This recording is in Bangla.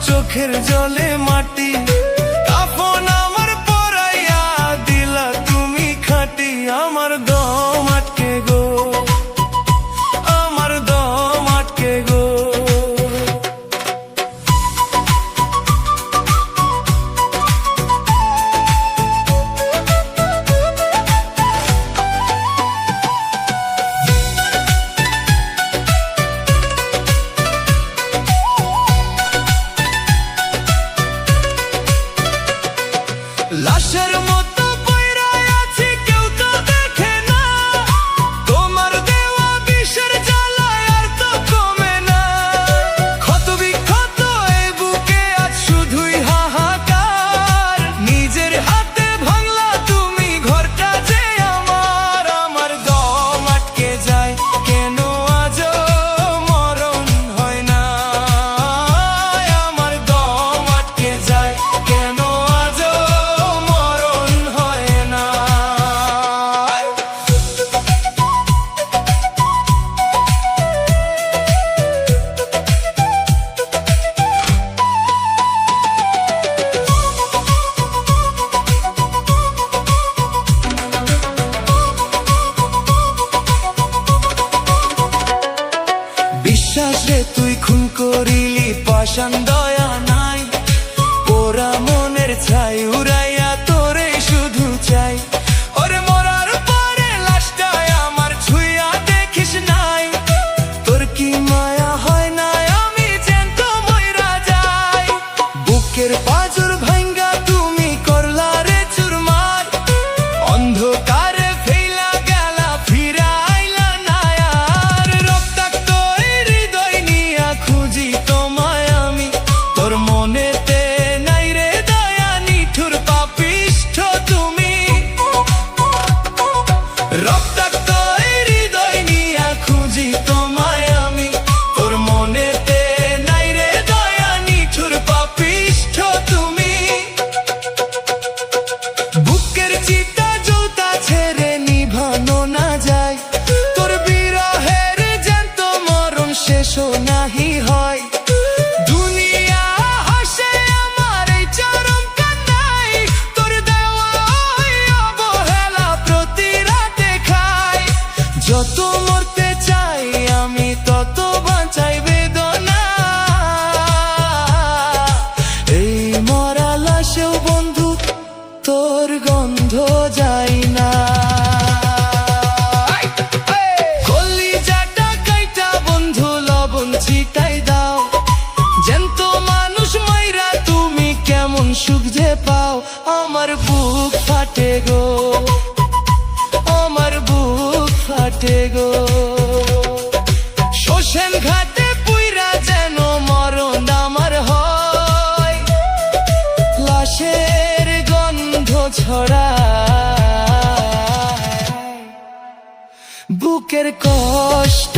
চোখের জলে মাটি আপন আমার পরাইয়া দিলা তুমি খাটি আমার দম আটকে গো আমার দম আটকে গো লাশের মতো পইরা আছি কেউ তো দেখে না তোমার দেওয়া বিষের জ্বালায় আর তো কমে না ক্ষত বিক্ষত এই বুকে আজ শুধুই হাহাকার নিজের হাতে ভাঙলা তুমি ঘরটা যে আমার আমার দম আটকে যায় কেন আজও মরণ হয় না আমার দম আটকে যায় কেন বিশ্বাস রে তুই খুন করিলি পাষাণ দয়া নাই পোড়া মনের ছাই উড়াইয়া তোরে শুধু চাই ওরে মরার পরে লাশটায় আমার ছুঁয়া দেখিস নাই তোর কি মায়া হয় না আমি জ্যান্ত মইরা যাই বুকের পাঁজর ভাঙ্গা তুমি করলা রে চুরমার অন্ধকারে ফেলা গেলা ফিরা আইলা না আর রক্তাক্ত হৃদয় নিয়া খুঁজি তোমায় আমি তোর মনেতে নাই রে দয়া নিঠুর পাপিষ্ঠ তুমি রক্তাক্ত হৃদয় নিয়া খুঁজি তোমায় আমি তোর মনেতে নাই রে দয়া নিঠুর পাপিষ্ঠ তুমি বুকের চিতা জ্বলতা ছেড়ে নিভানো না যায় তোর বিরহের জ্যান্ত মরণ শেষও নাহি হয় দুনিয়া হাসে আমার এই চরম কান্নাই তোর দেওয়া অবহেলা প্রতি রাতে খাই যত মরতে চাই আমি তত বাঁচাই বেদনা এই মরা লাশেও বন্ধু তোর গন্ধ যায় না কলিজাটা কাইটা বন্ধু লবণ ছিটাই দাও জ্যান্ত মানুষ মাইরা তুমি কেমন সুখ যে পাও আমার বুক ফাটে গো আমার বুক ফাটে গো শ্মশান ঘাটে পুইরা যেন মরণ আমার হয় লাশের গন্ধ ছড়ায় বুকের কষ্ট